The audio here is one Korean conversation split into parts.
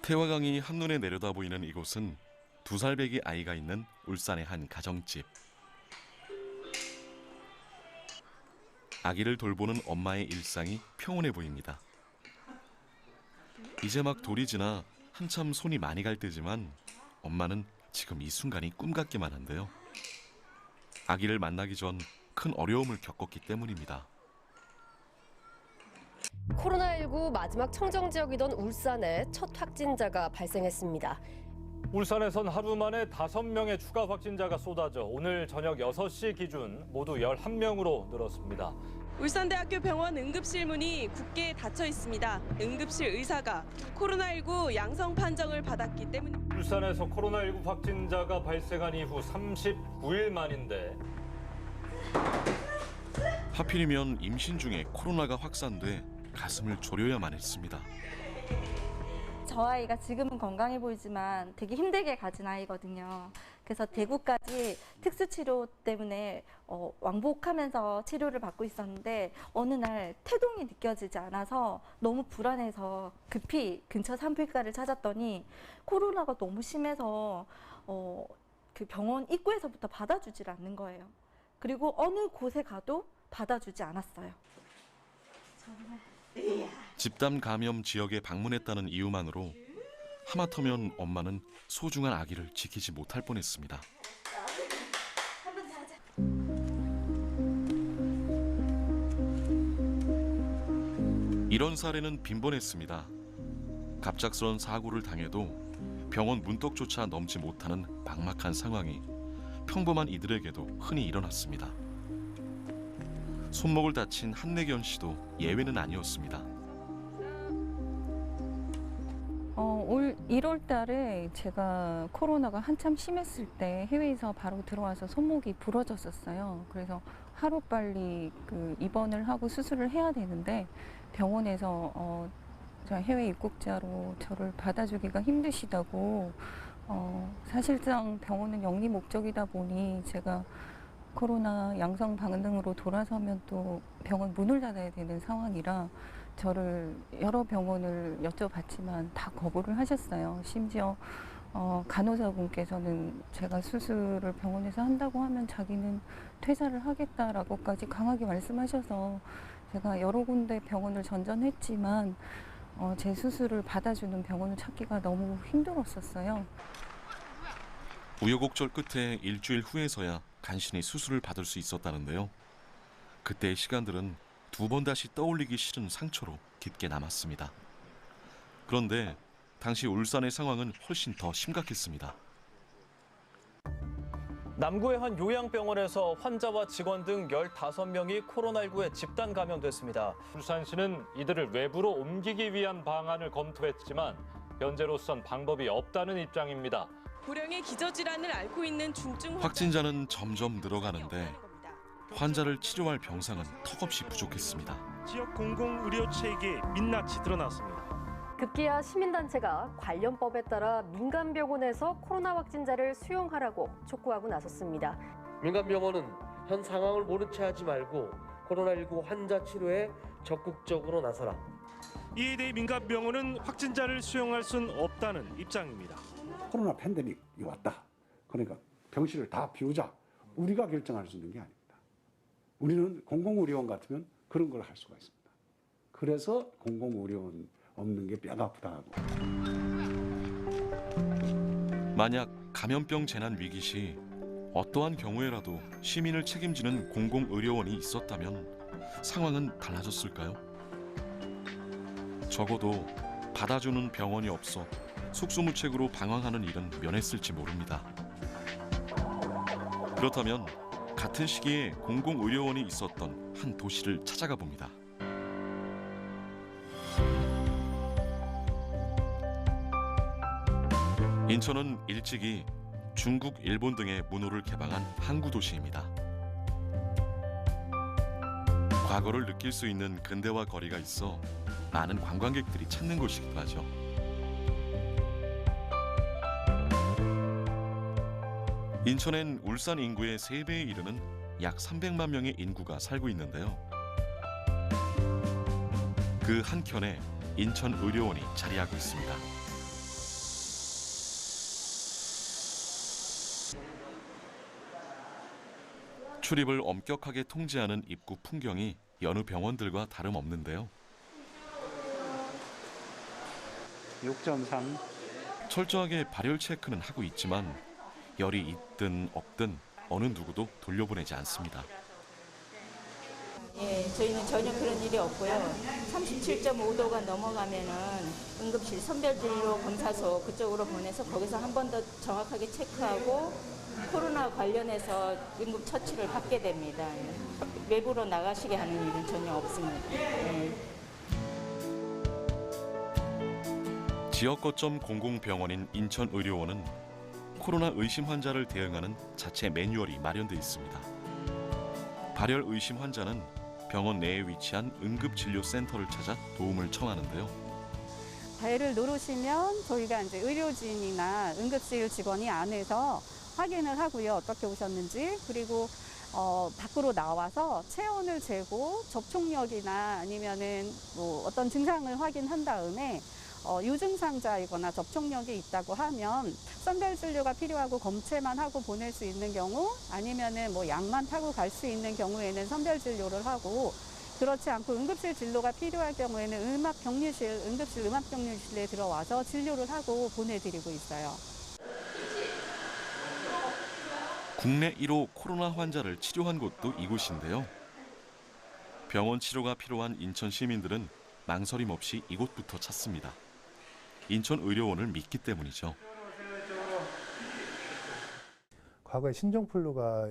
태화강이 한눈에 내려다 보이는 이곳은 2살 배기 아이가 있는 울산의 한 가정집. 아기를 돌보는 엄마의 일상이 평온해 보입니다. 이제 막 돌이 지나 한참 손이 많이 갈 때지만 엄마는 지금 이 순간이 꿈 같기만 한데요. 아기를 만나기 전 큰 어려움을 겪었기 때문입니다. 코로나19 마지막 청정 지역이던 울산에 첫 확진자가 발생했습니다. 울산에선 하루 만에 5명의 추가 확진자가 쏟아져 오늘 저녁 6시 기준 모두 11명으로 늘었습니다. 울산대학교 병원 응급실 문이 굳게 닫혀 있습니다. 응급실 의사가 코로나19 양성 판정을 받았기 때문입니다. 울산에서 코로나19 확진자가 발생한 이후 39일 만인데 하필이면 임신 중에 코로나가 확산돼 가슴을 졸여야만 했습니다. 저 아이가 지금은 건강해 보이지만 되게 힘들게 가진 아이거든요. 그래서 대구까지 특수치료 때문에 왕복하면서 치료를 받고 있었는데 어느 날 태동이 느껴지지 않아서 너무 불안해서 급히 근처 산부인과를 찾았더니 코로나가 너무 심해서 그 병원 입구에서부터 받아주질 않는 거예요. 그리고 어느 곳에 가도 받아주지 않았어요. 집단 감염 지역에 방문했다는 이유만으로 하마터면 엄마는 소중한 아기를 지키지 못할 뻔했습니다. 이런 사례는 빈번했습니다. 갑작스런 사고를 당해도 병원 문턱조차 넘지 못하는 막막한 상황이 평범한 이들에게도 흔히 일어났습니다. 손목을 다친 한내견 씨도 예외는 아니었습니다. 올 1월 달에 제가 코로나가 한참 심했을 때 해외에서 바로 들어와서 손목이 부러졌었어요. 그래서 하루빨리 입원을 하고 수술을 해야 되는데 병원에서 해외 입국자로 저를 받아주기가 힘드시다고 사실상 병원은 영리 목적이다 보니 제가 코로나 양성 반응으로 돌아서면 또 병원 문을 닫아야 되는 상황이라 저를 여러 병원을 여쭤봤지만 다 거부를 하셨어요. 심지어 간호사분께서는 제가 수술을 병원에서 한다고 하면 자기는 퇴사를 하겠다라고까지 강하게 말씀하셔서 제가 여러 군데 병원을 전전했지만 제 수술을 받아주는 병원을 찾기가 너무 힘들었었어요. 우여곡절 끝에 일주일 후에서야 간신히 수술을 받을 수 있었다는데요. 그때의 시간들은 2번 다시 떠올리기 싫은 상처로 깊게 남았습니다. 그런데 당시 울산의 상황은 훨씬 더 심각했습니다. 남구의 한 요양병원에서 환자와 직원 등 15명이 코로나19에 집단 감염됐습니다. 울산시는 이들을 외부로 옮기기 위한 방안을 검토했지만 현재로선 방법이 없다는 입장입니다. 고령의 기저질환을 앓고 있는 중증 확진자는 점점 늘어가는데 환자를 치료할 병상은 턱없이 부족했습니다. 지역 공공의료 체계에 민낯이 드러났습니다. 급기야 시민단체가 관련법에 따라 민간병원에서 코로나 확진자를 수용하라고 촉구하고 나섰습니다. 민간병원은 현 상황을 모른 채 하지 말고 코로나19 환자 치료에 적극적으로 나서라. 이에 대해 민간병원은 확진자를 수용할 수는 없다는 입장입니다. 코로나 팬데믹이 왔다. 그러니까 병실을 다 비우자. 우리가 결정할 수 있는 게 아닙니다. 우리는 공공의료원 같으면 그런 걸 할 수가 있습니다. 그래서 공공의료원 없는 게 뼈가 아프다고. 만약 감염병 재난 위기 시 어떠한 경우에라도 시민을 책임지는 공공의료원이 있었다면 상황은 달라졌을까요? 적어도 받아주는 병원이 없어 속수무책으로 방황하는 일은 면했을지 모릅니다. 그렇다면 같은 시기에 공공의료원이 있었던 한 도시를 찾아가 봅니다. 인천은 일찍이 중국, 일본 등의 문호를 개방한 항구 도시입니다. 과거를 느낄 수 있는 근대화 거리가 있어 많은 관광객들이 찾는 곳이기도 하죠. 인천엔 울산 인구의 3배에 이르는 약 300만 명의 인구가 살고 있는데요. 그 한켠에 인천의료원이 자리하고 있습니다. 출입을 엄격하게 통제하는 입구 풍경이 여느 병원들과 다름없는데요. 6.3. 철저하게 발열 체크는 하고 있지만 열이 있든 없든 어느 누구도 돌려보내지 않습니다. 예, 저희는 전혀 그런 일이 없고요. 37.5도가 넘어가면은 응급실 선별진료 검사소 그쪽으로 보내서 거기서 한 번 더 정확하게 체크하고 코로나 관련해서 응급 처치를 받게 됩니다. 외부로 나가시게 하는 일은 전혀 없습니다. 예. 지역 거점 공공병원인 인천의료원은 코로나 의심 환자를 대응하는 자체 매뉴얼이 마련돼 있습니다. 발열 의심 환자는 병원 내에 위치한 응급진료센터를 찾아 도움을 청하는데요. 발열을 누르시면 저희가 이제 의료진이나 응급실 직원이 안에서 확인을 하고요. 어떻게 오셨는지. 그리고 밖으로 나와서 체온을 재고 접촉력이나 아니면은 뭐 어떤 증상을 확인한 다음에 유증상자이거나 접촉력이 있다고 하면 선별 진료가 필요하고 검체만 하고 보낼 수 있는 경우 아니면은 뭐 약만 타고 갈 수 있는 경우에는 선별 진료를 하고 그렇지 않고 응급실 진료가 필요할 경우에는 응급실 음압병리실에 들어와서 진료를 하고 보내드리고 있어요. 국내 1호 코로나 환자를 치료한 곳도 이곳인데요. 병원 치료가 필요한 인천 시민들은 망설임 없이 이곳부터 찾습니다. 인천의료원을 믿기 때문이죠. 과거에 신종플루가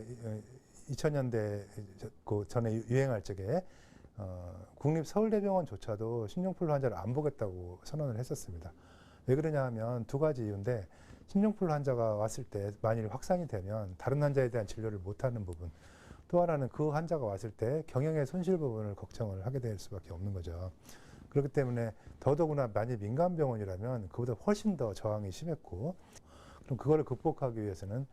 2000년대 그 전에 유행할 적에 국립서울대병원조차도 신종플루 환자를 안 보겠다고 선언을 했었습니다. 왜 그러냐 하면 두 가지 이유인데 신종플루 환자가 왔을 때 만일 확산이 되면 다른 환자에 대한 진료를 못하는 부분, 또 하나는 그 환자가 왔을 때 경영의 손실 부분을 걱정을 하게 될 수밖에 없는 거죠. 그렇기 때문에 더더구나 만일 민간병원이라면 그보다 훨씬 더 저항이 심했고 그럼 그거를 극복하기 위해서는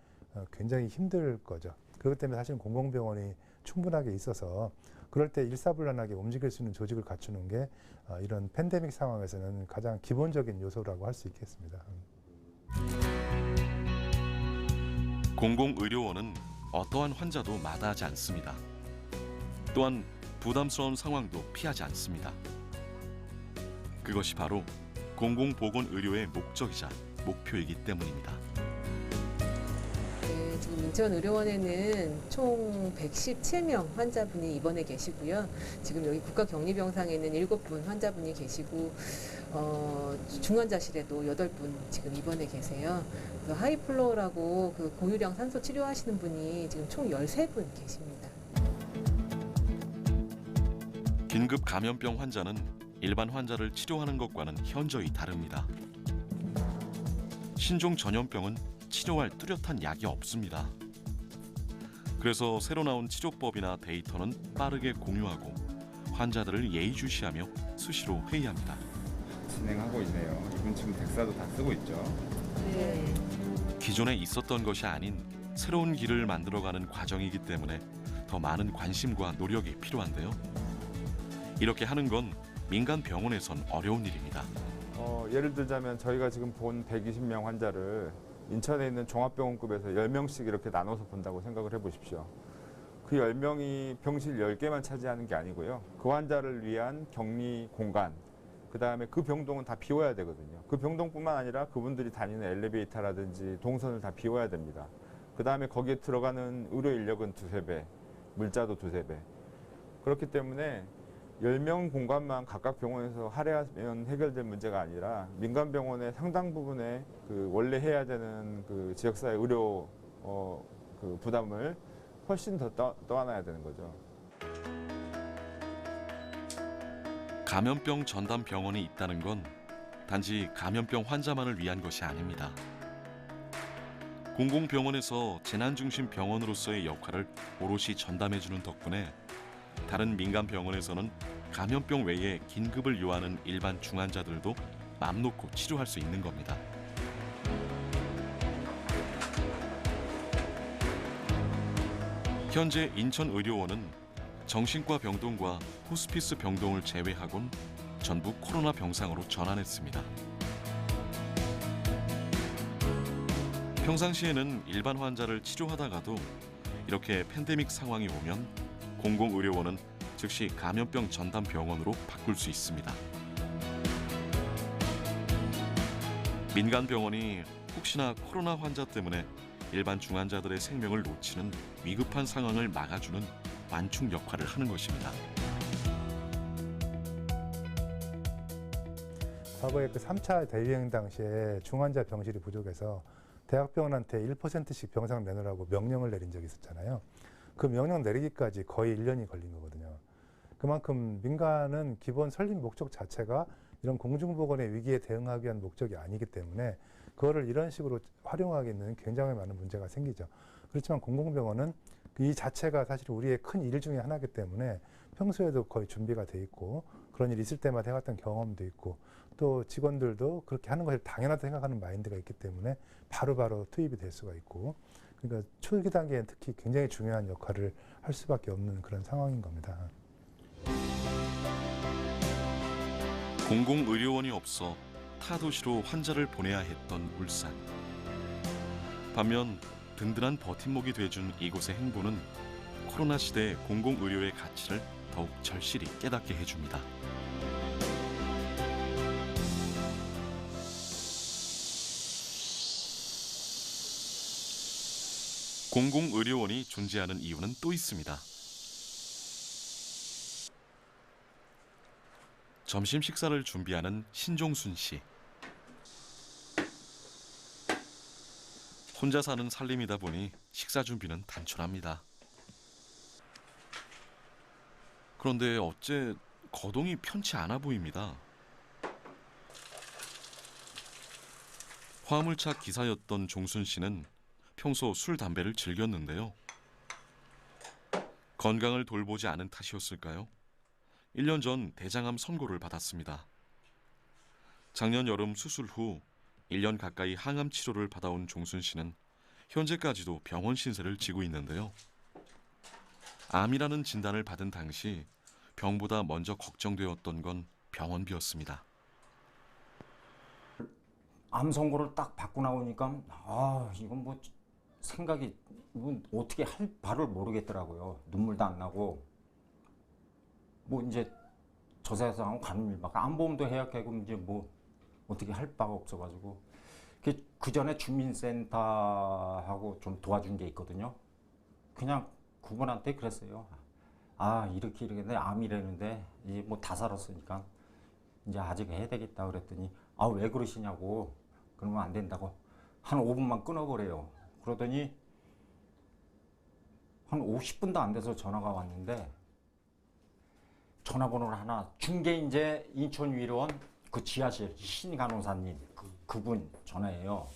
굉장히 힘들 거죠. 그렇기 때문에 사실 공공병원이 충분하게 있어서 그럴 때 일사불란하게 움직일 수 있는 조직을 갖추는 게 이런 팬데믹 상황에서는 가장 기본적인 요소라고 할 수 있겠습니다. 공공의료원은 어떠한 환자도 마다하지 않습니다. 또한 부담스러운 상황도 피하지 않습니다. 그것이 바로 공공보건의료의 목적이자 목표이기 때문입니다. 네, 지금 인천의료원에는 총 117명 환자분이 입원해 계시고요. 지금 여기 국가격리병상에는 7분 환자분이 계시고 중환자실에도 8분 지금 입원해 계세요. 그래서 하이플로우라고 그 고유량 산소 치료하시는 분이 지금 총 13분 계십니다. 긴급 감염병 환자는 일반 환자를 치료하는 것과는 현저히 다릅니다. 신종 전염병은 치료할 뚜렷한 약이 없습니다. 그래서 새로 나온 치료법이나 데이터는 빠르게 공유하고 환자들을 예의주시하며 수시로 회의합니다. 진행하고 있네요. 이분 지금 덱사도 다 쓰고 있죠. 네. 기존에 있었던 것이 아닌 새로운 길을 만들어가는 과정이기 때문에 더 많은 관심과 노력이 필요한데요. 이렇게 하는 건 민간 병원에선 어려운 일입니다. 예를 들자면 저희가 지금 본 120명 환자를 인천에 있는 종합병원급에서 10명씩 이렇게 나눠서 본다고 생각을 해보십시오. 그 10명이 병실 10개만 차지하는 게 아니고요. 그 환자를 위한 격리 공간, 그다음에 그 병동은 다 비워야 되거든요. 그 병동뿐만 아니라 그분들이 다니는 엘리베이터라든지 동선을 다 비워야 됩니다. 그다음에 거기에 들어가는 의료 인력은 2~3배, 물자도 2~3배. 그렇기 때문에 10명 공간만 각각 병원에서 할애하면 해결될 문제가 아니라 민간 병원의 상당 부분의 그 원래 해야 되는 그 지역사회 의료 그 부담을 훨씬 더 떠안아야 되는 거죠. 감염병 전담 병원이 있다는 건 단지 감염병 환자만을 위한 것이 아닙니다. 공공병원에서 재난중심 병원으로서의 역할을 오롯이 전담해주는 덕분에 다른 민간 병원에서는 감염병 외에 긴급을 요하는 일반 중환자들도 맘 놓고 치료할 수 있는 겁니다. 현재 인천의료원은 정신과 병동과 호스피스 병동을 제외하곤 전부 코로나 병상으로 전환했습니다. 평상시에는 일반 환자를 치료하다가도 이렇게 팬데믹 상황이 오면 공공의료원은 즉시 감염병 전담 병원으로 바꿀 수 있습니다. 민간 병원이 혹시나 코로나 환자 때문에 일반 중환자들의 생명을 놓치는 위급한 상황을 막아주는 완충 역할을 하는 것입니다. 과거에 그 3차 대유행 당시에 중환자 병실이 부족해서 대학병원한테 1%씩 병상 내놓으라고 명령을 내린 적이 있었잖아요. 그 명령 내리기까지 거의 1년이 걸린 거거든요. 그만큼 민간은 기본 설립 목적 자체가 이런 공중보건의 위기에 대응하기 위한 목적이 아니기 때문에 그거를 이런 식으로 활용하기에는 굉장히 많은 문제가 생기죠. 그렇지만 공공병원은 이 자체가 사실 우리의 큰 일 중에 하나이기 때문에 평소에도 거의 준비가 돼 있고 그런 일이 있을 때마다 해왔던 경험도 있고 또 직원들도 그렇게 하는 것을 당연하다 생각하는 마인드가 있기 때문에 바로바로 투입이 될 수가 있고 그러니까 초기 단계엔 특히 굉장히 중요한 역할을 할 수밖에 없는 그런 상황인 겁니다. 공공의료원이 없어 타 도시로 환자를 보내야 했던 울산. 반면 든든한 버팀목이 돼준 이곳의 행보는 코로나 시대의 공공의료의 가치를 더욱 절실히 깨닫게 해줍니다. 공공의료원이 존재하는 이유는 또 있습니다. 점심 식사를 준비하는 신종순 씨. 혼자 사는 살림이다 보니 식사 준비는 단촐합니다. 그런데 어째 거동이 편치 않아 보입니다. 화물차 기사였던 종순 씨는 평소 술, 담배를 즐겼는데요. 건강을 돌보지 않은 탓이었을까요? 1년 전 대장암 선고를 받았습니다. 작년 여름 수술 후 1년 가까이 항암 치료를 받아온 종순 씨는 현재까지도 병원 신세를 지고 있는데요. 암이라는 진단을 받은 당시 병보다 먼저 걱정되었던 건 병원비였습니다. 암 선고를 딱 받고 나오니까 이건 뭐 생각이 어떻게 할 바를 모르겠더라고요. 눈물도 안 나고 뭐 이제 저 세상하고 가는 일밖에 암보험도 해야 되고 이제 뭐 어떻게 할 바가 없어가지고 그 전에 주민센터하고 좀 도와준 게 있거든요. 그냥 그분한테 그랬어요. 이렇게 내 암이라는데 이제 뭐 다 살았으니까 이제 아직 해야 되겠다 그랬더니 왜 그러시냐고. 그러면 안 된다고 한 5분만 끊어버려요. 그러더니 한 50분도 안 돼서 전화가 왔는데 전화번호를 하나 준 게 이제 인천위로원 그 지하실 신간호사님 그분 전화예요.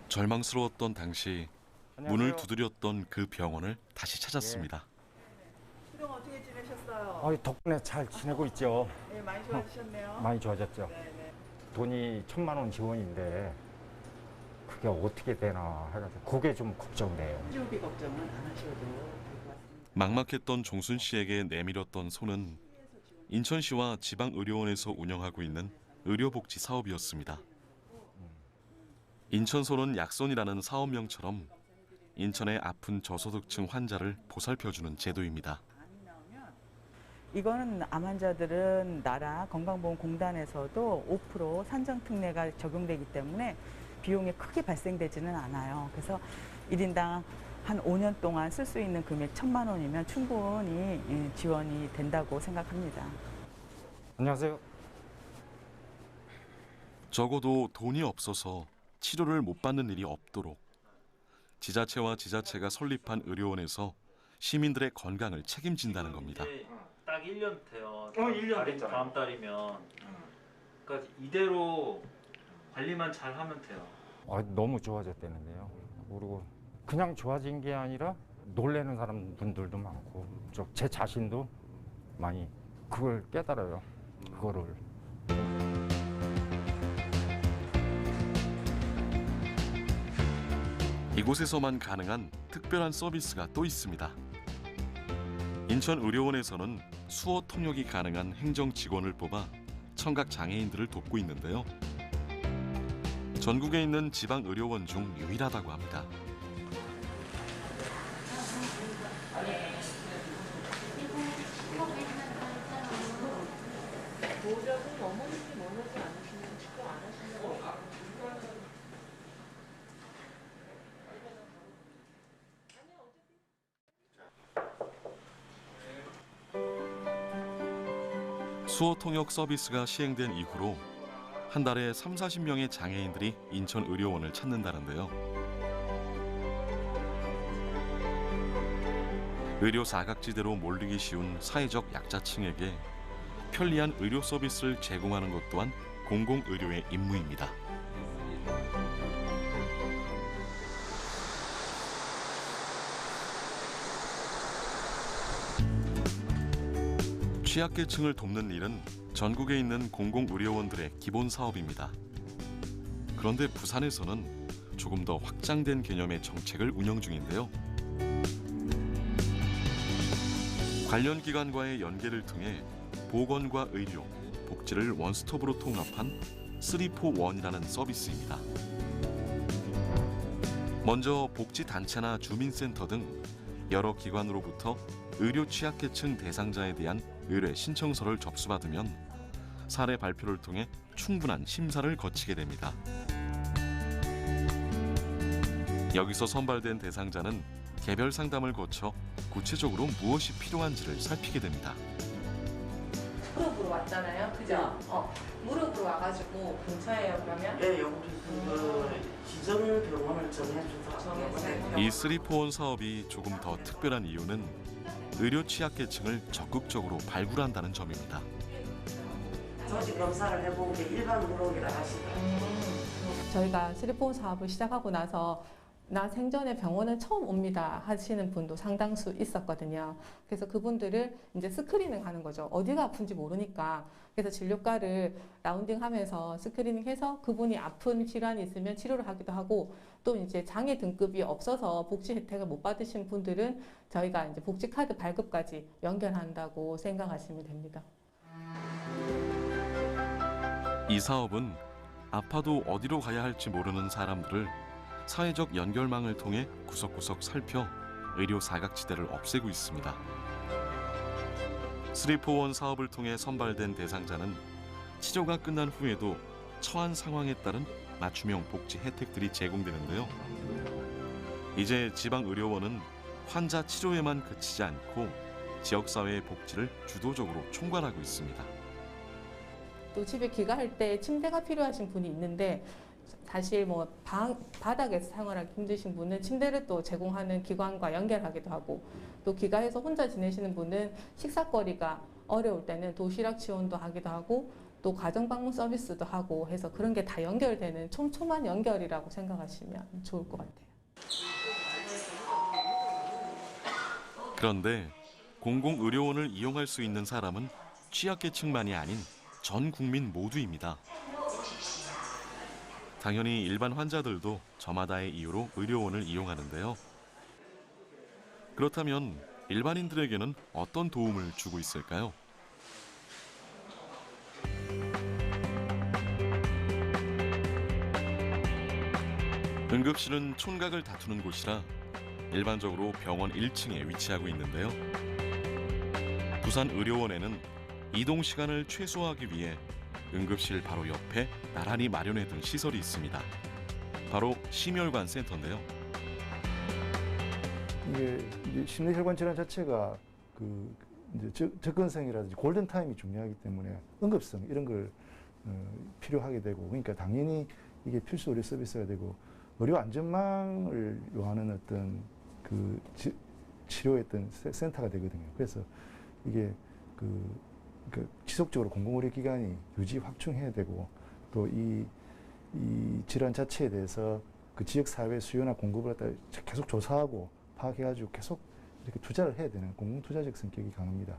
절망스러웠던 당시 문을 두드렸던 그 병원을 다시 찾았습니다. 그동안 어떻게 지내셨어요? 덕분에 잘 지내고 있죠. 네, 많이 좋아지셨네요. 많이 좋아졌죠. 네네. 돈이 1,000만 원 지원인데 그게 어떻게 되나 해가지고 그게 좀 걱정돼요. 치료비 걱정은 안 하셔도 될 것 같습니다. 막막했던 종순 씨에게 내밀었던 손은 인천시와 지방의료원에서 운영하고 있는 의료복지 사업이었습니다. 인천손은 약손이라는 사업명처럼 인천의 아픈 저소득층 환자를 보살펴주는 제도입니다. 이거는 암 환자들은 나라 건강보험공단에서도 5% 산정 특례가 적용되기 때문에 비용이 크게 발생되지는 않아요. 그래서 1인당 한 5년 동안 쓸 수 있는 금액 1,000만 원이면 충분히 지원이 된다고 생각합니다. 안녕하세요. 적어도 돈이 없어서 치료를 못 받는 일이 없도록 지자체와 지자체가 설립한 의료원에서 시민들의 건강을 책임진다는 겁니다. 딱 1년 돼요. 1년 됐잖아요. 다음 달이면. 그러니까 이대로 관리만 잘 하면 돼요. 너무 좋아졌다는데요. 그리고 그냥 좋아진 게 아니라 놀라는 사람분들도 많고 제 자신도 많이 그걸 깨달아요. 그거를. 이곳에서만 가능한 특별한 서비스가 또 있습니다. 인천의료원에서는 수어 통역이 가능한 행정 직원을 뽑아 청각 장애인들을 돕고 있는데요. 전국에 있는 지방 의료원 중 유일하다고 합니다. 보호자분 어머님이 원하지 않으시면 치료 안 하시는 거 수어 통역 서비스가 시행된 이후로 한 달에 30-40명의 장애인들이 인천 의료원을 찾는다는데요. 의료 사각지대로 몰리기 쉬운 사회적 약자층에게 편리한 의료 서비스를 제공하는 것 또한 공공의료의 임무입니다. 취약계층을 돕는 일은 전국에 있는 공공의료원들의 기본 사업입니다. 그런데 부산에서는 조금 더 확장된 개념의 정책을 운영 중인데요. 관련 기관과의 연계를 통해 보건과 의료, 복지를 원스톱으로 통합한 3-4-1이라는 서비스입니다. 먼저 복지단체나 주민센터 등 여러 기관으로부터 의료 취약계층 대상자에 대한 의뢰 신청서를 접수받으면 사례 발표를 통해 충분한 심사를 거치게 됩니다. 여기서 선발된 대상자는 개별 상담을 거쳐 구체적으로 무엇이 필요한지를 살피게 됩니다. 무릎으로 왔잖아요, 그죠? 무릎으로 와가지고 근처에요, 그러면? 예, 여기 그 지정병원을 정해줘서 이 3-4-1 사업이 조금 더 특별한 이유는 의료 취약계층을 적극적으로 발굴한다는 점입니다. 조직 검사를 해보고 일반 무릎이라 하시더라고요. 저희가 3-4-1 사업을 시작하고 나서 나 생전에 병원을 처음 옵니다 하시는 분도 상당수 있었거든요. 그래서 그분들을 이제 스크리닝 하는 거죠. 어디가 아픈지 모르니까. 그래서 진료과를 라운딩하면서 스크리닝해서 그분이 아픈 질환이 있으면 치료를 하기도 하고, 또 이제 장애 등급이 없어서 복지 혜택을 못 받으신 분들은 저희가 이제 복지 카드 발급까지 연결한다고 생각하시면 됩니다. 이 사업은 아파도 어디로 가야 할지 모르는 사람들을 사회적 연결망을 통해 구석구석 살펴 의료 사각지대를 없애고 있습니다. 3-4-1 사업을 통해 선발된 대상자는 치료가 끝난 후에도 처한 상황에 따른 맞춤형 복지 혜택들이 제공되는데요. 이제 지방의료원은 환자 치료에만 그치지 않고 지역사회의 복지를 주도적으로 총괄하고 있습니다. 또 집에 귀가할 때 침대가 필요하신 분이 있는데 사실 뭐 바닥에서 생활하기 힘드신 분은 침대를 또 제공하는 기관과 연결하기도 하고, 또 귀가해서 혼자 지내시는 분은 식사거리가 어려울 때는 도시락 지원도 하기도 하고, 또 가정방문 서비스도 하고 해서 그런 게 다 연결되는 촘촘한 연결이라고 생각하시면 좋을 것 같아요. 그런데 공공의료원을 이용할 수 있는 사람은 취약계층만이 아닌 전 국민 모두입니다. 당연히 일반 환자들도 저마다의 이유로 의료원을 이용하는데요. 그렇다면 일반인들에게는 어떤 도움을 주고 있을까요? 응급실은 촌각을 다투는 곳이라 일반적으로 병원 1층에 위치하고 있는데요. 부산의료원에는 이동 시간을 최소화하기 위해 응급실 바로 옆에 나란히 마련해둔 시설이 있습니다. 바로 심혈관 센터인데요. 이게 심뇌혈관 질환 자체가 그 이제 접근성이라든지 골든 타임이 중요하기 때문에 응급성 이런 걸 필요하게 되고, 그러니까 당연히 이게 필수 의료 서비스가 되고 의료 안전망을 요하는 어떤 그 치료의 어떤 센터가 되거든요. 그래서 이게 그 지속적으로 공공의료기관이 유지 확충해야 되고, 또 이 질환 자체에 대해서 그 지역사회 수요나 공급을 갖다 계속 조사하고 파악해가지고 계속 이렇게 투자를 해야 되는 공공투자적 성격이 강합니다.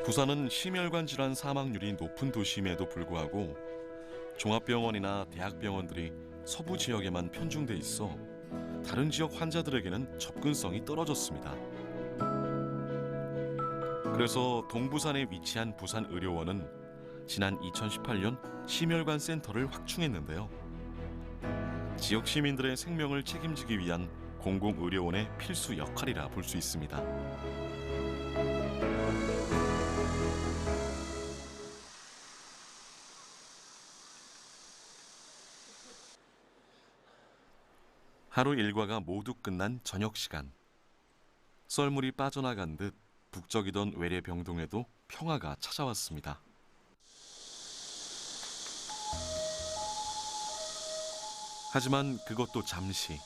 부산은 심혈관 질환 사망률이 높은 도시임에도 불구하고 종합병원이나 대학병원들이 서부 지역에만 편중돼 있어 다른 지역 환자들에게는 접근성이 떨어졌습니다. 그래서 동부산에 위치한 부산의료원은 지난 2018년 심혈관 센터를 확충했는데요. 지역 시민들의 생명을 책임지기 위한 공공의료원의 필수 역할이라 볼 수 있습니다. 하루 일과가 모두 끝난 저녁 시간. 썰물이 빠져나간 듯 북적이던 외래병동에도 평화가 찾아왔습니다. 하지만 그것도 잠시.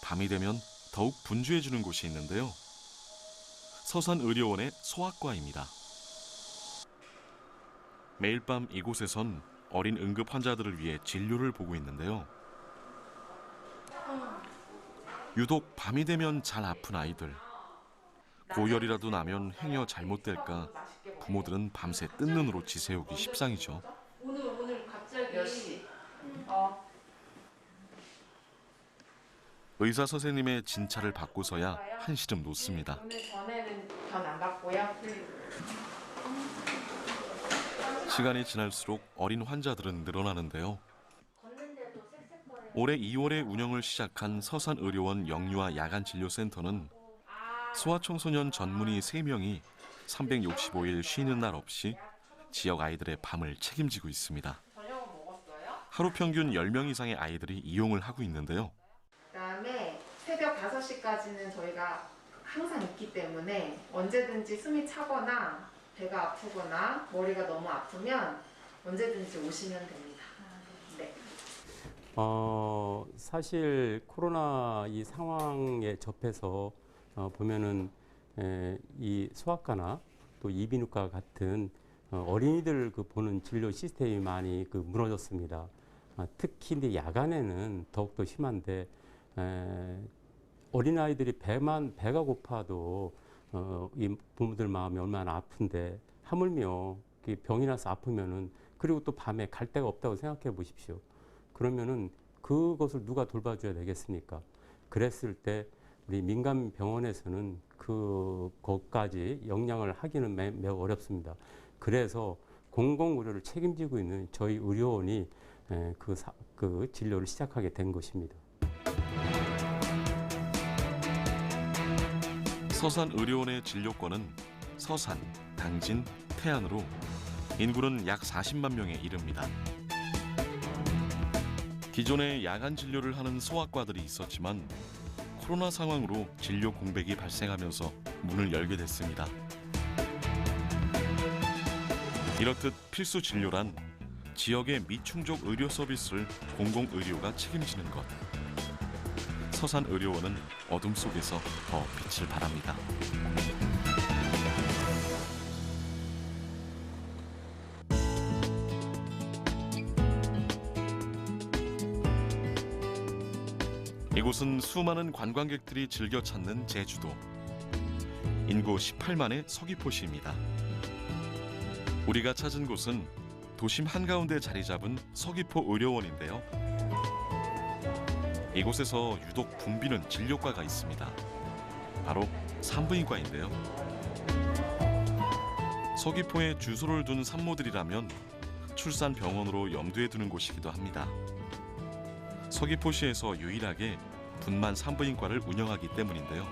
밤이 되면 더욱 분주해지는 곳이 있는데요. 서산의료원의 소아과입니다. 매일 밤 이곳에선 어린 응급 환자들을 위해 진료를 보고 있는데요. 유독 밤이 되면 잘 아픈 아이들. 고열이라도 나면 행여 잘못될까 부모들은 밤새 뜬 눈으로 지새우기 십상이죠. 오늘 갑자기 몇 시? 의사 선생님의 진찰을 받고서야 한시름 놓습니다. 오늘 전에는 변 안 받고요. 시간이 지날수록 어린 환자들은 늘어나는데요. 올해 2월에 운영을 시작한 서산의료원 영유아 야간진료센터는 소아청소년 전문의 3명이 365일 쉬는 날 없이 지역 아이들의 밤을 책임지고 있습니다. 하루 평균 10명 이상의 아이들이 이용을 하고 있는데요. 그다음에 새벽 5시까지는 저희가 항상 있기 때문에 언제든지 숨이 차거나 배가 아프거나 머리가 너무 아프면 언제든지 오시면 됩니다. 네. 사실 코로나 이 상황에 접해서 보면은 이 소아과나 또 이비인후과 같은 어린이들 보는 진료 시스템이 많이 무너졌습니다. 특히 이제 야간에는 더욱더 심한데 어린아이들이 배가 고파도 이 부모들 마음이 얼마나 아픈데 하물며 병이 나서 아프면은 그리고 또 밤에 갈 데가 없다고 생각해 보십시오. 그러면은 그것을 누가 돌봐줘야 되겠습니까? 그랬을 때 우리 민간 병원에서는 그것까지 역량을 하기는 매우 어렵습니다. 그래서 공공의료를 책임지고 있는 저희 의료원이 그 진료를 시작하게 된 것입니다. 서산의료원의 진료권은 서산, 당진, 태안으로 인구는 약 40만 명에 이릅니다. 기존에 야간 진료를 하는 소아과들이 있었지만 코로나 상황으로 진료 공백이 발생하면서 문을 열게 됐습니다. 이렇듯 필수 진료란 지역의 미충족 의료 서비스를 공공의료가 책임지는 것. 서산의료원은 어둠 속에서 더 빛을 발합니다. 이곳은 수많은 관광객들이 즐겨 찾는 제주도. 인구 18만의 서귀포시입니다. 우리가 찾은 곳은 도심 한가운데 자리 잡은 서귀포 의료원인데요. 이곳에서 유독 붐비는 진료과가 있습니다. 바로 산부인과인데요. 서귀포에 주소를 둔 산모들이라면 출산병원으로 염두에 두는 곳이기도 합니다. 서귀포시에서 유일하게 분만 산부인과를 운영하기 때문인데요.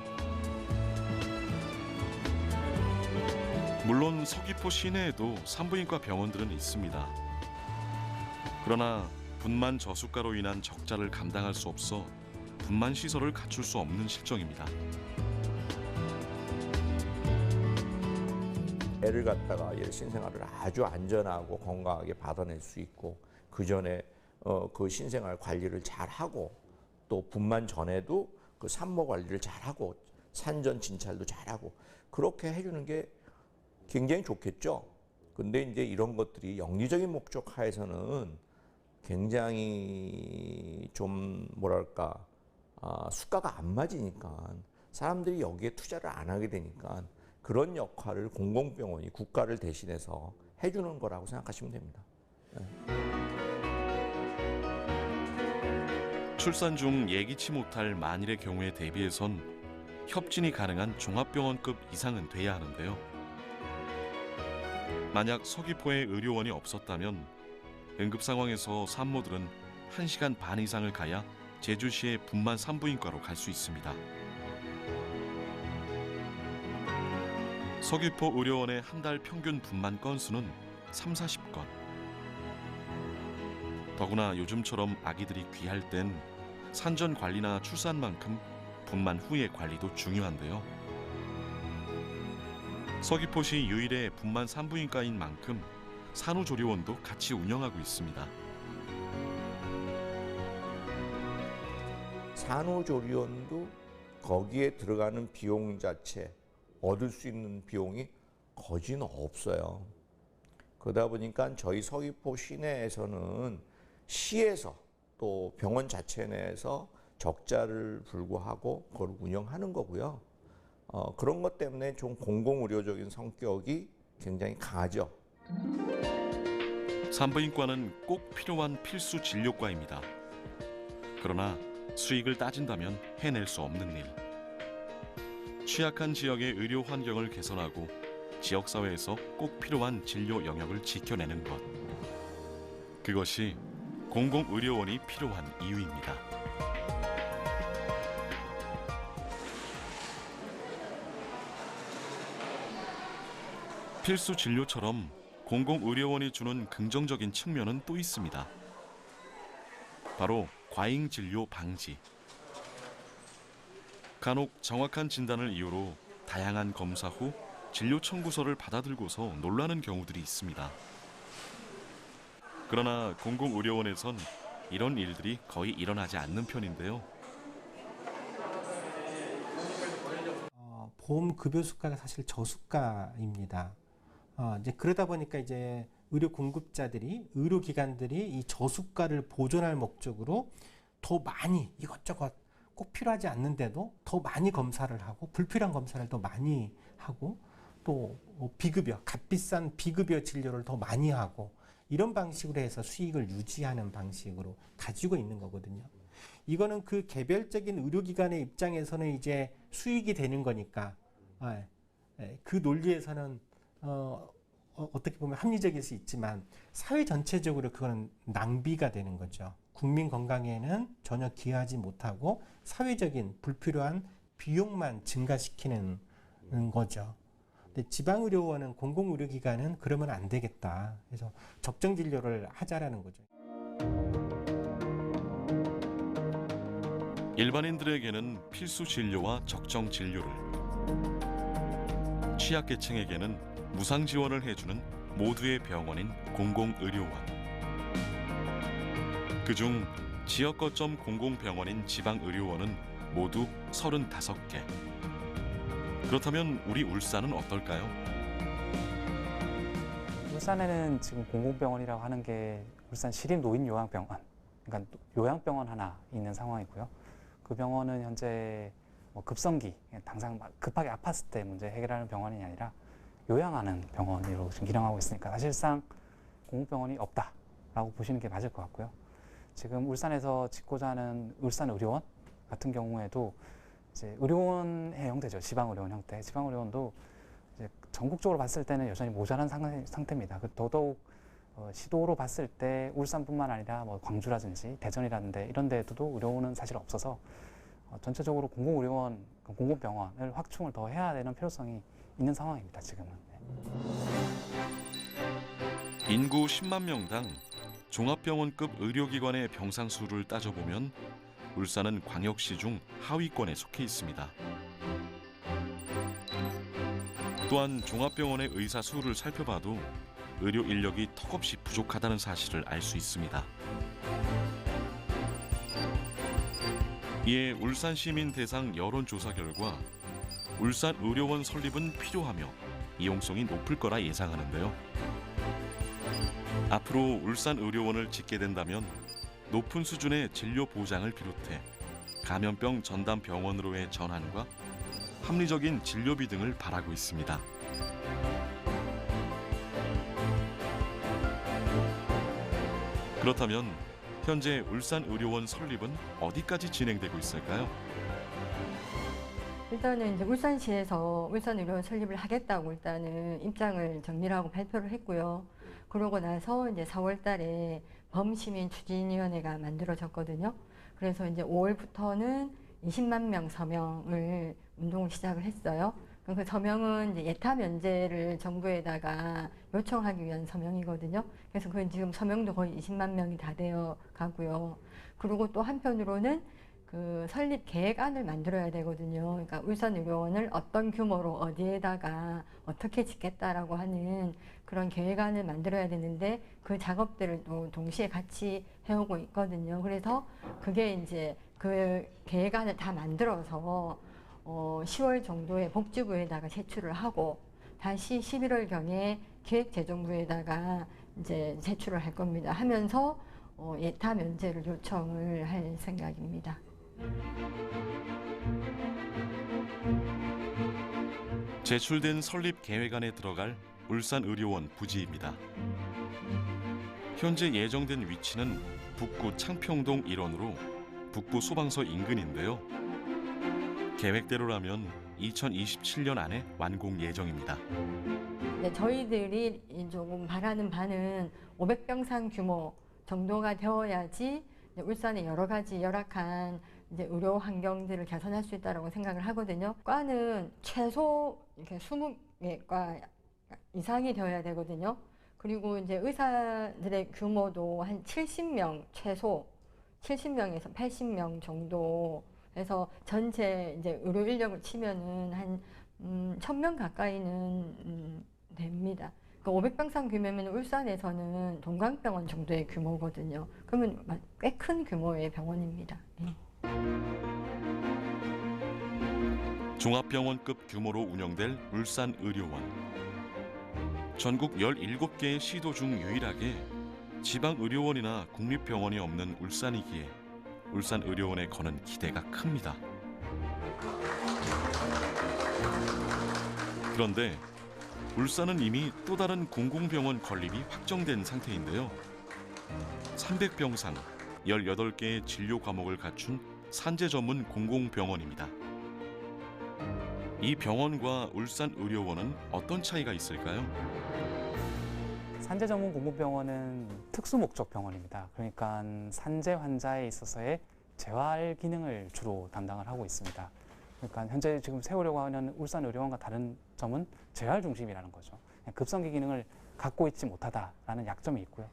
물론 서귀포 시내에도 산부인과 병원들은 있습니다. 그러나 분만 저수가로 인한 적자를 감당할 수 없어 분만 시설을 갖출 수 없는 실정입니다. 애를 갖다가 신생아를 아주 안전하고 건강하게 받아낼 수 있고 그 전에 그 신생아 관리를 잘 하고 또 분만 전에도 그 산모 관리를 잘 하고 산전 진찰도 잘 하고 그렇게 해주는 게 굉장히 좋겠죠. 근데 이제 이런 것들이 영리적인 목적 하에서는 굉장히 좀 뭐랄까 수가가 안 맞으니까 사람들이 여기에 투자를 안 하게 되니까 그런 역할을 공공병원이 국가를 대신해서 해주는 거라고 생각하시면 됩니다. 출산 중 예기치 못할 만일의 경우에 대비해선 협진이 가능한 종합병원급 이상은 돼야 하는데요. 만약 서귀포에 의료원이 없었다면 응급 상황에서 산모들은 1시간 반 이상을 가야 제주시의 분만 산부인과로 갈 수 있습니다. 서귀포 의료원의 한 달 평균 분만 건수는 30-40건. 더구나 요즘처럼 아기들이 귀할 땐 산전 관리나 출산만큼 분만 후의 관리도 중요한데요. 서귀포시 유일의 분만 산부인과인 만큼 산후조리원도 같이 운영하고 있습니다. 산후조리원도 거기에 들어가는 비용 자체, 얻을 수 있는 비용이 거진 없어요. 그러다 보니까 저희 서귀포 시내에서는 시에서 또 병원 자체 내에서 적자를 불구하고 그걸 운영하는 거고요. 그런 것 때문에 좀 공공의료적인 성격이 굉장히 강하죠. 산부인과는 꼭 필요한 필수 진료과입니다. 그러나 수익을 따진다면 해낼 수 없는 일. 취약한 지역의 의료 환경을 개선하고 지역사회에서 꼭 필요한 진료 영역을 지켜내는 것. 그것이 공공의료원이 필요한 이유입니다. 필수 진료처럼 공공의료원이 주는 긍정적인 측면은 또 있습니다. 바로 과잉 진료 방지. 간혹 정확한 진단을 이유로 다양한 검사 후 진료 청구서를 받아들고서 놀라는 경우들이 있습니다. 그러나 공공의료원에선 이런 일들이 거의 일어나지 않는 편인데요. 보험 급여 수가가 사실 저수가입니다. 이제 그러다 보니까 이제 의료 공급자들이, 의료기관들이 이 저수가를 보존할 목적으로 더 많이 이것저것 꼭 필요하지 않는데도 더 많이 검사를 하고 불필요한 검사를 더 많이 하고 또 비급여, 값비싼 비급여 진료를 더 많이 하고 이런 방식으로 해서 수익을 유지하는 방식으로 가지고 있는 거거든요. 이거는 그 개별적인 의료기관의 입장에서는 이제 수익이 되는 거니까 그 논리에서는 어떻게 보면 합리적일 수 있지만 사회 전체적으로 그거는 낭비가 되는 거죠. 국민 건강에는 전혀 기여하지 못하고 사회적인 불필요한 비용만 증가시키는 거죠. 근데 지방의료원은 공공의료기관은 그러면 안 되겠다. 그래서 적정 진료를 하자라는 거죠. 일반인들에게는 필수 진료와 적정 진료를, 취약계층에게는 무상 지원을 해주는 모두의 병원인 공공의료원. 그중 지역 거점 공공병원인 지방의료원은 모두 35개. 그렇다면 우리 울산은 어떨까요? 울산에는 지금 공공병원이라고 하는 게 울산 시립노인요양병원, 그러니까 요양병원 하나 있는 상황이고요. 그 병원은 현재 급성기, 당장 급하게 아팠을 때 문제 해결하는 병원이 아니라 요양하는 병원으로 지금 기능하고 있으니까 사실상 공공병원이 없다라고 보시는 게 맞을 것 같고요. 지금 울산에서 짓고자 하는 울산의료원 같은 경우에도 이제 의료원의 형태죠. 지방의료원 형태. 지방의료원도 이제 전국적으로 봤을 때는 여전히 모자란 상태입니다. 더더욱 시도로 봤을 때 울산뿐만 아니라 뭐 광주라든지 대전이라든지 이런 데에도 의료원은 사실 없어서 전체적으로 공공의료원, 공공병원을 확충을 더 해야 되는 필요성이 있는 상황입니다. 지금은. 인구 10만 명당 종합병원급 의료기관의 병상 수를 따져보면 울산은 광역시 중 하위권에 속해 있습니다. 또한 종합병원의 의사 수를 살펴봐도 의료 인력이 턱없이 부족하다는 사실을 알 수 있습니다. 이에 울산 시민 대상 여론조사 결과 울산 의료원 설립은 필요하며 이용성이 높을 거라 예상하는데요. 앞으로 울산 의료원을 짓게 된다면 높은 수준의 진료 보장을 비롯해 감염병 전담 병원으로의 전환과 합리적인 진료비 등을 바라고 있습니다. 그렇다면 현재 울산 의료원 설립은 어디까지 진행되고 있을까요? 일단은 이제 울산시에서 울산의료원 설립을 하겠다고 일단은 입장을 정리를 하고 발표를 했고요. 그러고 나서 이제 4월 달에 범시민 추진위원회가 만들어졌거든요. 그래서 이제 5월부터는 20만 명 서명을 운동을 시작을 했어요. 그 서명은 이제 예타 면제를 정부에다가 요청하기 위한 서명이거든요. 그래서 그 지금 서명도 거의 20만 명이 다 되어 가고요. 그리고 또 한편으로는 그 설립 계획안을 만들어야 되거든요. 그러니까 울산의료원을 어떤 규모로 어디에다가 어떻게 짓겠다라고 하는 그런 계획안을 만들어야 되는데 그 작업들을 또 동시에 같이 해오고 있거든요. 그래서 그게 이제 그 계획안을 다 만들어서 10월 정도에 복지부에다가 제출을 하고 다시 11월경에 기획재정부에다가 이제 제출을 할 겁니다. 하면서 예타 면제를 요청을 할 생각입니다. 제출된 설립 계획안에 들어갈 울산의료원 부지입니다. 현재 예정된 위치는 북구 창평동 일원으로 북부 소방서 인근인데요. 계획대로라면 2027년 안에 완공 예정입니다. 네, 저희들이 조금 바라는 바는 500병상 규모 정도가 되어야지 울산의 여러 가지 열악한 이제 의료 환경들을 개선할 수 있다고 생각을 하거든요. 과는 최소 이렇게 20개 이상이 되어야 되거든요. 그리고 이제 의사들의 규모도 한 70명 최소 70명에서 80명 정도 해서 전체 이제 의료 인력을 치면은 한 1000명 가까이는 됩니다. 그 500병상 규모면 울산에서는 동강병원 정도의 규모거든요. 그러면 꽤 큰 규모의 병원입니다. 네. 종합병원급 규모로 운영될 울산의료원. 전국 17개의 시도 중 유일하게 지방의료원이나 국립병원이 없는 울산이기에 울산의료원에 거는 기대가 큽니다. 그런데 울산은 이미 또 다른 공공병원 건립이 확정된 상태인데요. 300병상, 18개의 진료 과목을 갖춘 산재 전문 공공병원입니다. 이 병원과 울산의료원은 어떤 차이가 있을까요? 산재 전문 공공병원은 특수 목적 병원입니다. 그러니까 산재 환자에 있어서의 재활 기능을 주로 담당을 하고 있습니다. 그러니까 현재 지금 세우려고 하는 울산의료원과 다른 점은 재활 중심이라는 거죠. 급성기 기능을 갖고 있지 못하다라는 약점이 있고요.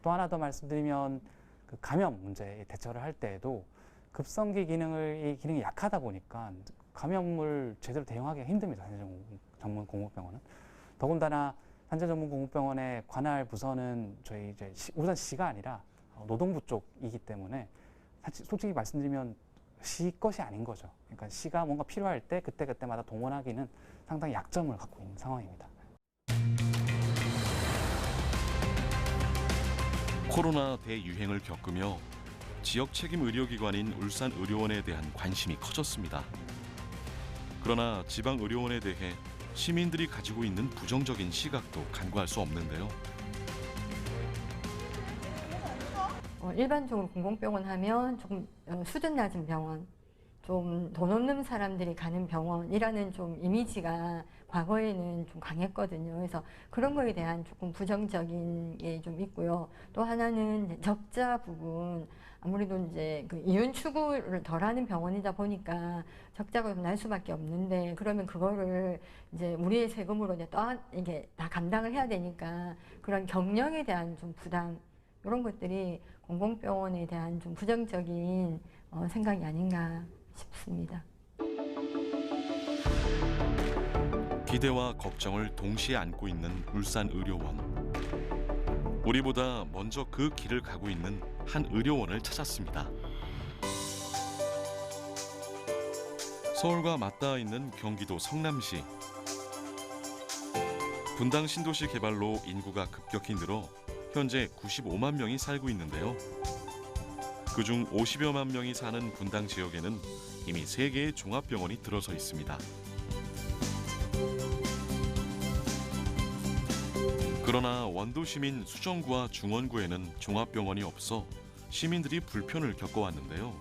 또 하나 더 말씀드리면 그 감염 문제에 대처를 할 때에도 급성기 이 기능이 약하다 보니까 감염을 제대로 대응하기가 힘듭니다. 산재 전문 공공병원은. 더군다나 산재 전문 공공병원의 관할 부서는 저희 이제 울산시가 아니라 노동부 쪽이기 때문에 사실 솔직히 말씀드리면 시 것이 아닌 거죠. 그러니까 시가 뭔가 필요할 때 그때마다 동원하기는 상당히 약점을 갖고 있는 상황입니다. 코로나 대유행을 겪으며 지역 책임 의료기관인 울산의료원에 대한 관심이 커졌습니다. 그러나 지방의료원에 대해 시민들이 가지고 있는 부정적인 시각도 간과할 수 없는데요. 일반적으로 공공병원 하면 조금 수준 낮은 병원, 좀 돈 없는 사람들이 가는 병원이라는 좀 이미지가 과거에는 좀 강했거든요. 그래서 그런 거에 대한 조금 부정적인 게 좀 있고요. 또 하나는 이제 적자 부분, 아무래도 이제 그 이윤 추구를 덜하는 병원이다 보니까 적자가 좀 날 수밖에 없는데, 그러면 그거를 이제 우리의 세금으로 이제 또 이게 다 감당을 해야 되니까 그런 경영에 대한 좀 부담, 이런 것들이 공공병원에 대한 좀 부정적인 생각이 아닌가 싶습니다. 기대와 걱정을 동시에 안고 있는 울산의료원. 우리보다 먼저 그 길을 가고 있는 한 의료원을 찾았습니다. 서울과 맞닿아 있는 경기도 성남시. 분당 신도시 개발로 인구가 급격히 늘어 현재 95만 명이 살고 있는데요. 그중 50여만 명이 사는 분당 지역에는 이미 3개의 종합병원이 들어서 있습니다. 그러나 원도 시민 수정구와 중원구에는 종합병원이 없어 시민들이 불편을 겪어왔는데요.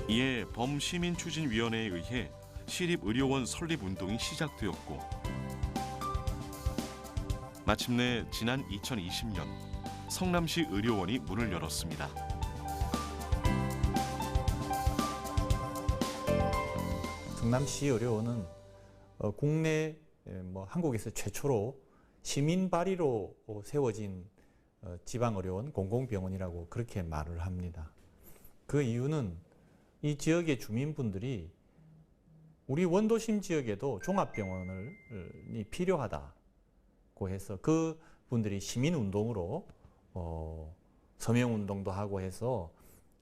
이에 범시민추진위원회에 의해 시립의료원 설립운동이 시작되었고 마침내 지난 2020년 성남시 의료원이 문을 열었습니다. 성남시 의료원은 국내 한국에서 최초로 시민 발의로 세워진 지방의료원 공공병원이라고 그렇게 말을 합니다. 그 이유는 이 지역의 주민분들이 우리 원도심 지역에도 종합병원이 필요하다고 해서 그 분들이 시민운동으로 서명운동도 하고 해서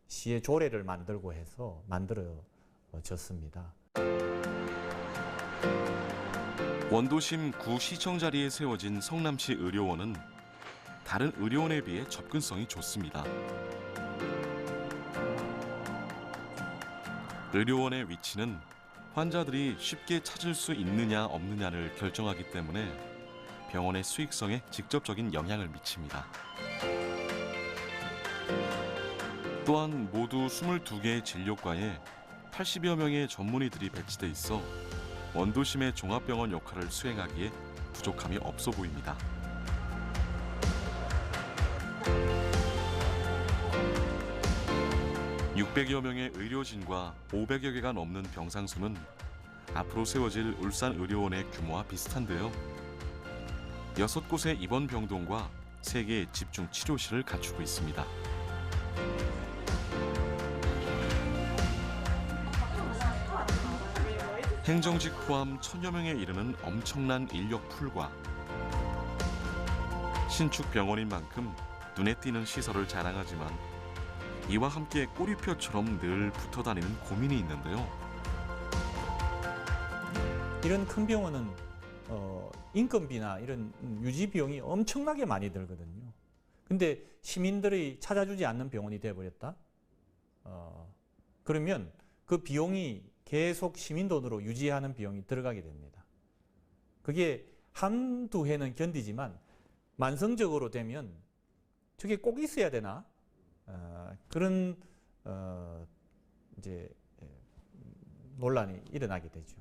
시의 조례를 만들고 해서 만들어졌습니다. 원도심 구시청 자리에 세워진 성남시 의료원은 다른 의료원에 비해 접근성이 좋습니다. 의료원의 위치는 환자들이 쉽게 찾을 수 있느냐 없느냐를 결정하기 때문에 병원의 수익성에 직접적인 영향을 미칩니다. 또한 모두 22개의 진료과에 80여 명의 전문의들이 배치돼 있어 원도심의 종합병원 역할을 수행하기에 부족함이 없어 보입니다. (600여) 명의 의료진과 500여 개가 넘는 병상수는 앞으로 세워질 울산의료원의 규모와 비슷한데요. 6곳의 입원 병동과 3개의 집중 치료실을 갖추고 있습니다. 행정직 포함 1000여 명에 이르는 엄청난 인력 풀과 신축 병원인 만큼 눈에 띄는 시설을 자랑하지만 이와 함께 꼬리표처럼 늘 붙어 다니는 고민이 있는데요. 이런 큰 병원은 인건비나 이런 유지 비용이 엄청나게 많이 들거든요. 근데 시민들이 찾아주지 않는 병원이 되어버렸다. 그러면 그 비용이 계속 시민 돈으로 유지하는 비용이 들어가게 됩니다. 그게 한두 해는 견디지만 만성적으로 되면 저게 꼭 있어야 되나? 그런 이제 논란이 일어나게 되죠.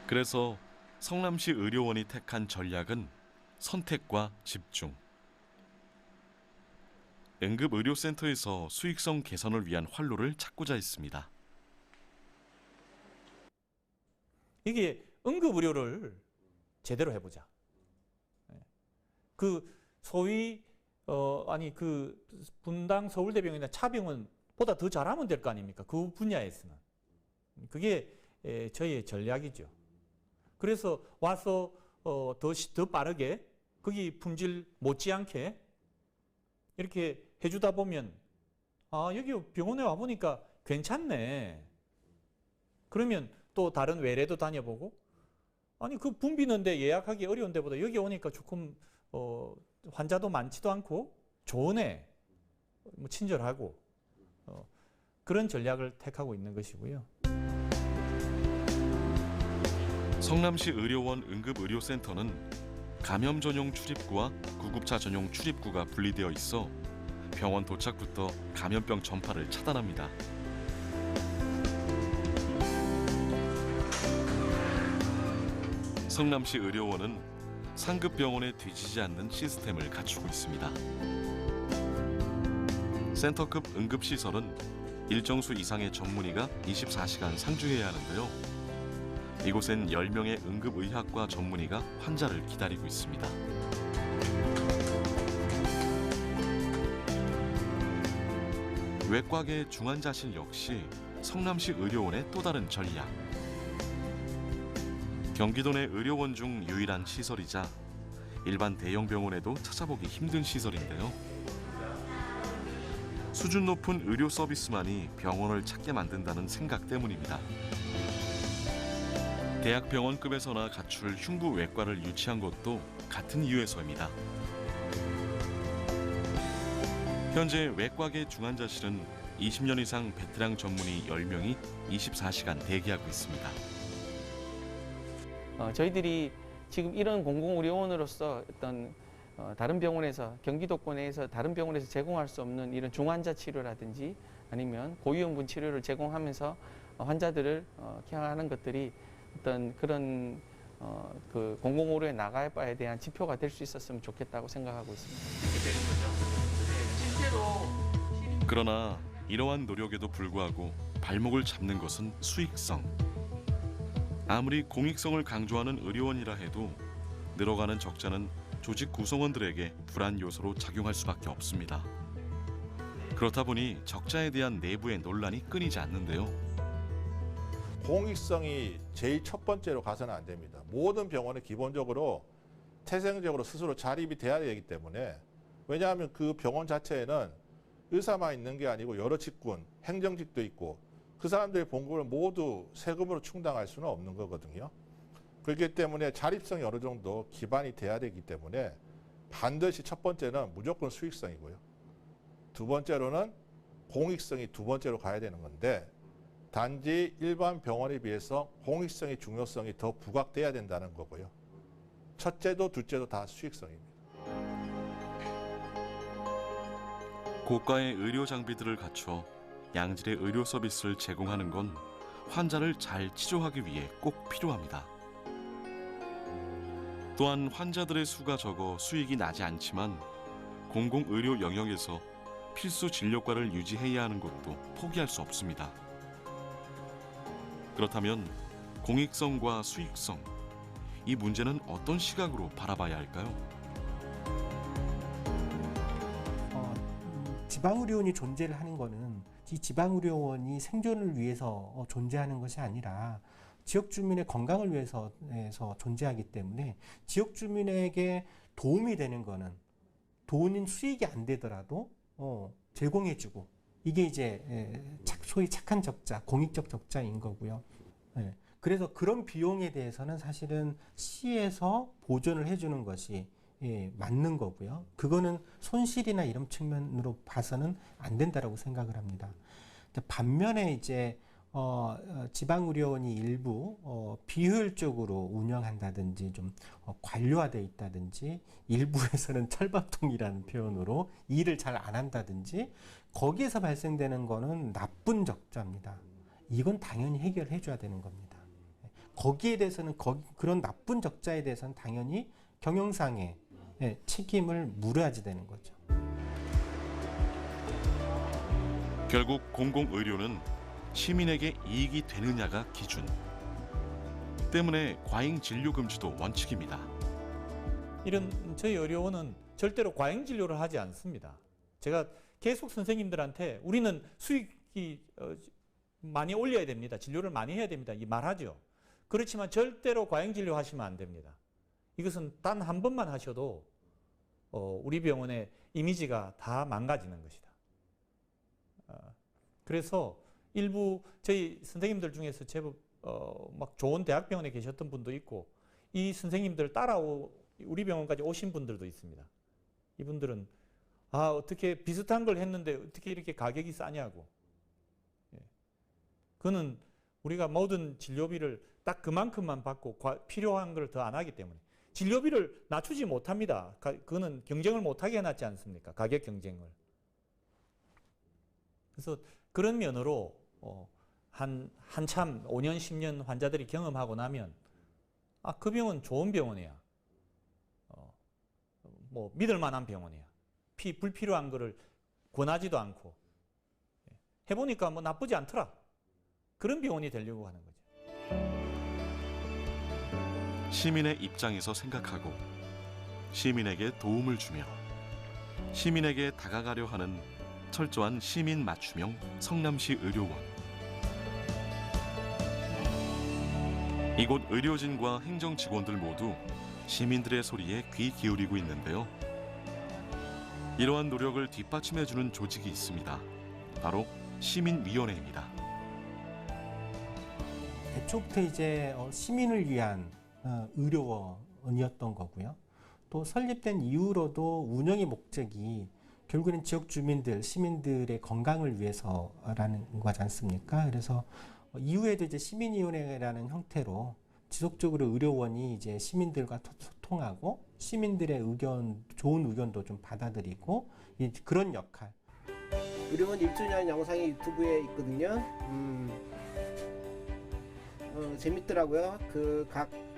그래서 성남시 의료원이 택한 전략은 선택과 집중. 응급의료센터에서 수익성 개선을 위한 활로를 찾고자 했습니다. 이게 응급의료를 제대로 해보자. 그 소위 그 분당 서울대병원이나 차병원보다 더 잘하면 될 거 아닙니까? 그 분야에서는. 그게 저희의 전략이죠. 그래서 와서 더 빠르게 거기 품질 못지않게 이렇게 해주다 보면 여기 병원에 와보니까 괜찮네. 그러면 또 다른 외래도 다녀보고 그 붐비는데 예약하기 어려운 데보다 여기 오니까 조금 환자도 많지도 않고 좋으네. 친절하고 그런 전략을 택하고 있는 것이고요. 성남시 의료원 응급의료센터는 감염 전용 출입구와 구급차 전용 출입구가 분리되어 있어 병원 도착부터 감염병 전파를 차단합니다. 성남시 의료원은 상급 병원에 뒤지지 않는 시스템을 갖추고 있습니다. 센터급 응급시설은 일정 수 이상의 전문의가 24시간 상주해야 하는데요. 이곳엔 10명의 응급의학과 전문의가 환자를 기다리고 있습니다. 외과계 중환자실 역시 성남시 의료원의 또 다른 전략. 경기도 내 의료원 중 유일한 시설이자 일반 대형 병원에도 찾아보기 힘든 시설인데요. 수준 높은 의료 서비스만이 병원을 찾게 만든다는 생각 때문입니다. 대학병원급에서나 갖출 흉부 외과를 유치한 것도 같은 이유에서입니다. 현재 외과계 중환자실은 20년 이상 베테랑 전문의 10명이 24시간 대기하고 있습니다. 저희들이 지금 이런 공공의료원으로서 어떤 다른 병원에서 경기도권에서 다른 병원에서 제공할 수 없는 이런 중환자 치료라든지 아니면 고위험군 치료를 제공하면서 환자들을 케어하는 것들이 어떤 그런 그 공공의료에 나갈 바에 대한 지표가 될 수 있었으면 좋겠다고 생각하고 있습니다. 그러나 이러한 노력에도 불구하고 발목을 잡는 것은 수익성. 아무리 공익성을 강조하는 의료원이라 해도 늘어가는 적자는 조직 구성원들에게 불안 요소로 작용할 수밖에 없습니다. 그렇다 보니 적자에 대한 내부의 논란이 끊이지 않는데요. 공익성이 제일 첫 번째로 가서는 안 됩니다. 모든 병원은 기본적으로 태생적으로 스스로 자립이 돼야 되기 때문에, 왜냐하면 그 병원 자체에는 의사만 있는 게 아니고 여러 직군, 행정직도 있고 그 사람들의 봉급을 모두 세금으로 충당할 수는 없는 거거든요. 그렇기 때문에 자립성이 어느 정도 기반이 돼야 되기 때문에 반드시 첫 번째는 무조건 수익성이고요. 두 번째로는 공익성이 두 번째로 가야 되는 건데, 단지 일반 병원에 비해서 공익성의 중요성이 더 부각돼야 된다는 거고요. 첫째도 둘째도 다 수익성입니다. 고가의 의료 장비들을 갖춰 양질의 의료 서비스를 제공하는 건 환자를 잘 치료하기 위해 꼭 필요합니다. 또한 환자들의 수가 적어 수익이 나지 않지만 공공의료 영역에서 필수 진료과를 유지해야 하는 것도 포기할 수 없습니다. 그렇다면 공익성과 수익성, 이 문제는 어떤 시각으로 바라봐야 할까요? 지방의료원이 존재를 하는 거는 이 지방의료원이 생존을 위해서 존재하는 것이 아니라 지역 주민의 건강을 위해서 존재하기 때문에 지역 주민에게 도움이 되는 거는 돈 수익이 안 되더라도 제공해주고, 이게 이제 소위 착한 적자, 공익적 적자인 거고요. 그래서 그런 비용에 대해서는 사실은 시에서 보존을 해주는 것이 맞는 거고요. 그거는 손실이나 이런 측면으로 봐서는 안 된다라고 생각을 합니다. 반면에 이제 지방의료원이 일부 비효율적으로 운영한다든지 좀 관료화되어 있다든지, 일부에서는 철밥통이라는 표현으로 일을 잘 안 한다든지, 거기에서 발생되는 거는 나쁜 적자입니다. 이건 당연히 해결해 줘야 되는 겁니다. 거기에 대해서는 그런 나쁜 적자에 대해서는 당연히 경영상의 책임을 물어야지 되는 거죠. 결국 공공의료는 시민에게 이익이 되느냐가 기준. 때문에 과잉 진료 금지도 원칙입니다. 이런 저희 의료원은 절대로 과잉 진료를 하지 않습니다. 제가 계속 선생님들한테 우리는 수익이 많이 올려야 됩니다. 진료를 많이 해야 됩니다. 이 말하죠. 그렇지만 절대로 과잉 진료 하시면 안 됩니다. 이것은 단 한 번만 하셔도 우리 병원의 이미지가 다 망가지는 것이다. 그래서 일부 저희 선생님들 중에서 제법 막 좋은 대학병원에 계셨던 분도 있고, 이 선생님들 우리 병원까지 오신 분들도 있습니다. 이분들은 어떻게 비슷한 걸 했는데 어떻게 이렇게 가격이 싸냐고. 그거는 우리가 모든 진료비를 딱 그만큼만 받고 필요한 걸 더 안 하기 때문에 진료비를 낮추지 못합니다. 그거는 경쟁을 못하게 해놨지 않습니까? 가격 경쟁을. 그래서 그런 면으로 한참 5년, 10년 환자들이 경험하고 나면 그 병원 좋은 병원이야. 뭐 믿을 만한 병원이야. 불필요한 거를 권하지도 않고. 해보니까 뭐 나쁘지 않더라. 그런 병원이 되려고 하는 거죠. 시민의 입장에서 생각하고 시민에게 도움을 주며 시민에게 다가가려 하는 철저한 시민 맞춤형 성남시 의료원. 이곳 의료진과 행정 직원들 모두 시민들의 소리에 귀 기울이고 있는데요. 이러한 노력을 뒷받침해주는 조직이 있습니다. 바로 시민위원회입니다. 애초부터 이제 시민을 위한 의료원이었던 거고요. 또 설립된 이후로도 운영의 목적이 결국에는 지역 주민들, 시민들의 건강을 위해서라는 거지 않습니까? 그래서 이후에도 이제 시민위원회라는 형태로 지속적으로 의료원이 이제 시민들과 소통하고 시민들의 의견, 좋은 의견도 좀 받아들이고 그런 역할. 의료원 1주년 영상이 유튜브에 있거든요. 재밌더라고요.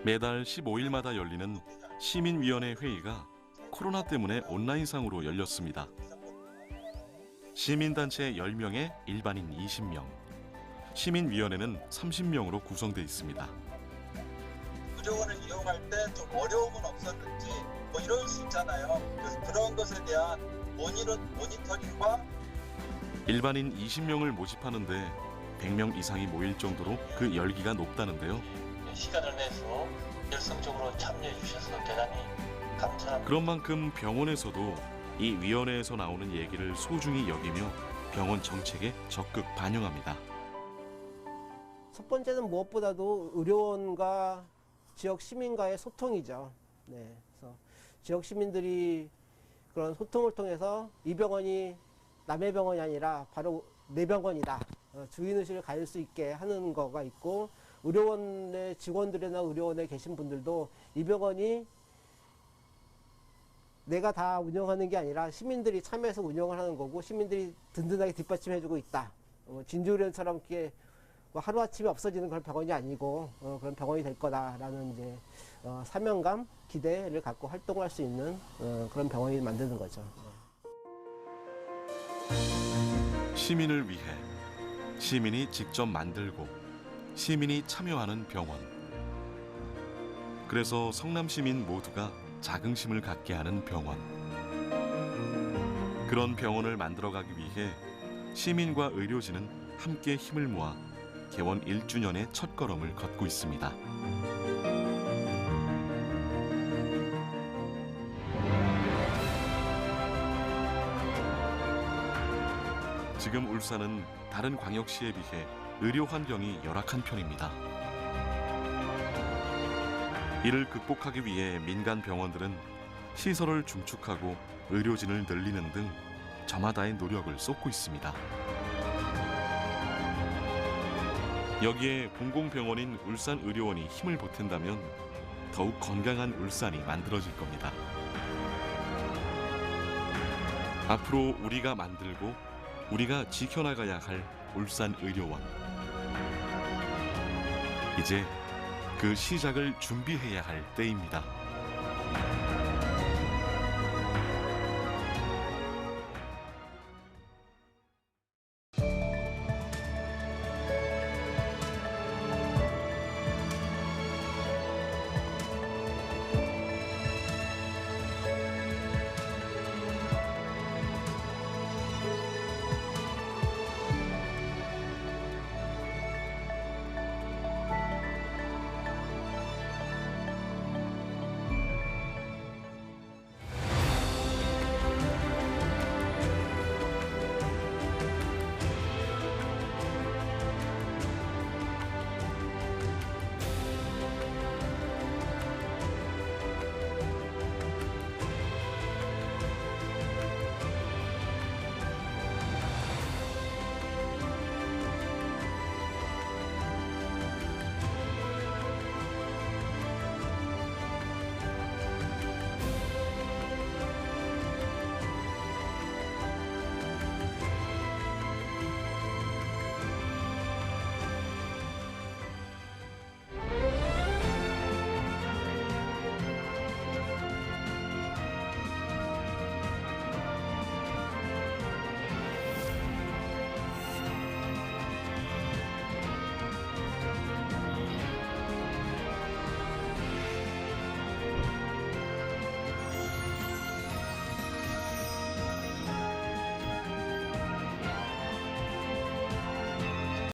매달 15일마다 열리는 시민위원회 회의가 코로나 때문에 온라인상으로 열렸습니다. 시민단체 10명에 일반인 20명, 시민위원회는 30명으로 구성되어 있습니다. 의료원을 이용할 때 좀 어려움은 없었는지 뭐 이럴 수 있잖아요. 그래서 그런 것에 대한 모니터링과 일반인 20명을 모집하는데 100명 이상이 모일 정도로 그 열기가 높다는데요. 시간을 내서 열성적으로 참여해 주셔서 대단히 감사합니다. 그런 만큼 병원에서도 이 위원회에서 나오는 얘기를 소중히 여기며 병원 정책에 적극 반영합니다. 첫 번째는 무엇보다도 의료원과 지역 시민과의 소통이죠. 네, 그래서 지역 시민들이 그런 소통을 통해서 이 병원이 남의 병원이 아니라 바로 내 병원이다. 주인의식을 가질 수 있게 하는 거가 있고, 의료원의 직원들이나 의료원에 계신 분들도 이 병원이 내가 다 운영하는 게 아니라 시민들이 참여해서 운영을 하는 거고, 시민들이 든든하게 뒷받침해주고 있다. 진주의료원처럼 이렇게 하루아침에 없어지는 그런 병원이 아니고 그런 병원이 될 거다라는 이제 사명감, 기대를 갖고 활동할 수 있는 그런 병원이 만드는 거죠. 시민을 위해 시민이 직접 만들고 시민이 참여하는 병원. 그래서 성남 시민 모두가 자긍심을 갖게 하는 병원. 그런 병원을 만들어가기 위해 시민과 의료진은 함께 힘을 모아 개원 1주년의 첫걸음을 걷고 있습니다. 지금 울산은 다른 광역시에 비해 의료 환경이 열악한 편입니다. 이를 극복하기 위해 민간 병원들은 시설을 중축하고 의료진을 늘리는 등 저마다의 노력을 쏟고 있습니다. 여기에 공공병원인 울산의료원이 힘을 보탠다면 더욱 건강한 울산이 만들어질 겁니다. 앞으로 우리가 만들고 우리가 지켜나가야 할 울산의료원. 이제 그 시작을 준비해야 할 때입니다.